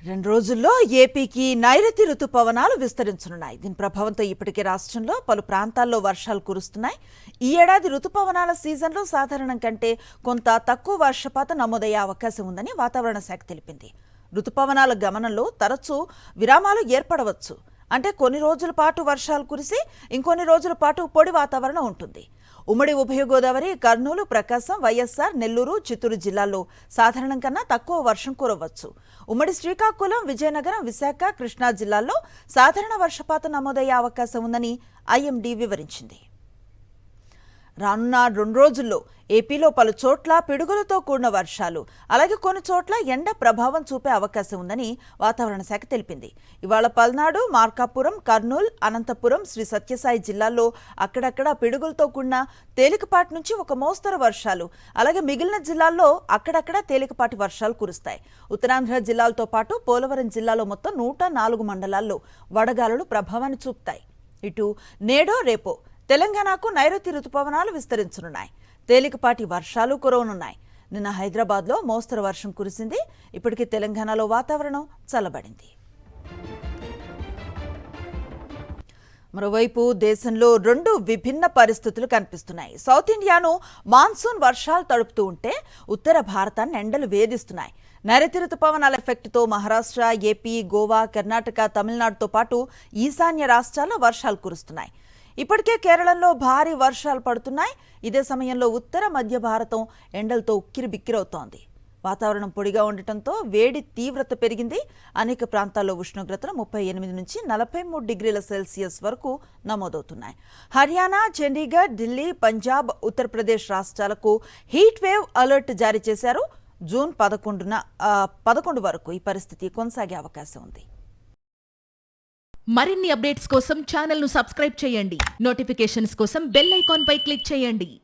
2 రోజుల్లో ఏపీకి నైరుతి రుతుపవనాలు విస్తరించనున్నాయి. దీని ప్రభావంతో ఇప్పటికే రాష్ట్రంలో పలు ప్రాంతాల్లో వర్షాలు కురుస్తున్నాయి. ఈ ఏడాది రుతుపవనాల సీజన్లో సాధారణం కంటే కొంత తక్కువ వర్షపాతం నమోదయ్యే అవకాశం ఉందని వాతావరణ శాఖ తెలిపింది. రుతుపవనాల గమనంలో తరచూ విరామాలు ఏర్పడవచ్చు. అంటే కొన్ని రోజుల పాటు వర్షాలు కురిసి ఇంకొన్ని రోజుల పాటు పొడి వాతావరణం ఉంటుంది. ఉమ్మడి ఉభయ గోదావరి, కర్నూలు, ప్రకాశం, వైఎస్ఆర్, నెల్లూరు, చిత్తూరు జిల్లాల్లో సాధారణం కన్నా తక్కువ వర్షం కురవచ్చు. ఉమ్మడి శ్రీకాకుళం, విజయనగరం, విశాఖ, కృష్ణా జిల్లాల్లో సాధారణ వర్షపాతం నమోదయ్యే అవకాశం ఉందని ఐఎండీ వివరించింది. రానున్న 2 రోజుల్లో ఏపీలో పలు చోట్ల పిడుగులతో కూడిన వర్షాలు, అలాగే కొన్ని చోట్ల ఎండ ప్రభావం చూపే అవకాశం ఉందని వాతావరణ శాఖ తెలిపింది. ఇవాళ పల్నాడు, మార్కాపురం, కర్నూలు, అనంతపురం, శ్రీ సత్యసాయి జిల్లాల్లో అక్కడక్కడ పిడుగులతో కూడిన తేలికపాటి నుంచి ఒక మోస్తరు వర్షాలు, అలాగే మిగిలిన జిల్లాల్లో అక్కడక్కడ తేలికపాటి వర్షాలు కురుస్తాయి. ఉత్తరాంధ్ర జిల్లాలతో పాటు పోలవరం జిల్లాలో మొత్తం 104 మండలాల్లో వడగాలులు ప్రభావాన్ని చూపుతాయి. ఇటు నేడో రేపో తెలంగాణకు నైరుతి రుతుపవనాలు విస్తరించనున్నాయి. తేలికపాటి వర్షాలు కురవనున్నాయి. నిన్న హైదరాబాద్లో మోస్తరు వర్షం కురిసింది. ఇప్పటికీ తెలంగాణలో వాతావరణం చల్లబడింది. మరోవైపు దేశంలో 2 విభిన్న పరిస్థితులు కనిపిస్తున్నాయి. సౌత్ ఇండియాను మాన్సూన్ వర్షాలు తడుపుతూ ఉంటే ఉత్తర భారతాన్ని ఎండలు వేధిస్తున్నాయి. నైరుతి రుతుపవనాల ఎఫెక్ట్తో మహారాష్ట్ర, ఏపీ, గోవా, కర్ణాటక, తమిళనాడుతో పాటు ఈశాన్య రాష్ట్రాల్లో వర్షాలు కురుస్తున్నాయి. ఇప్పటికే కేరళలో భారీ వర్షాలు పడుతున్నాయి. ఇదే సమయంలో ఉత్తర మధ్య భారతం ఎండలతో ఉక్కిరిబిక్కిరవుతోంది. వాతావరణం పొడిగా ఉండటంతో వేడి తీవ్రత పెరిగింది. అనేక ప్రాంతాల్లో ఉష్ణోగ్రతలు 38 నుంచి 43 డిగ్రీల సెల్సియస్ వరకు నమోదవుతున్నాయి. హర్యానా, చండీగఢ్, ఢిల్లీ, పంజాబ్, ఉత్తరప్రదేశ్ రాష్ట్రాలకు హీట్ వేవ్ అలర్ట్ జారీ చేశారు. జూన్ 11 వరకు ఈ పరిస్థితి కొనసాగే అవకాశం ఉంది. మరిన్ని అప్డేట్స్ కోసం ఛానల్ ను సబ్స్క్రైబ్ చేయండి. నోటిఫికేషన్స్ కోసం బెల్ ఐకాన్ పై క్లిక్ చేయండి.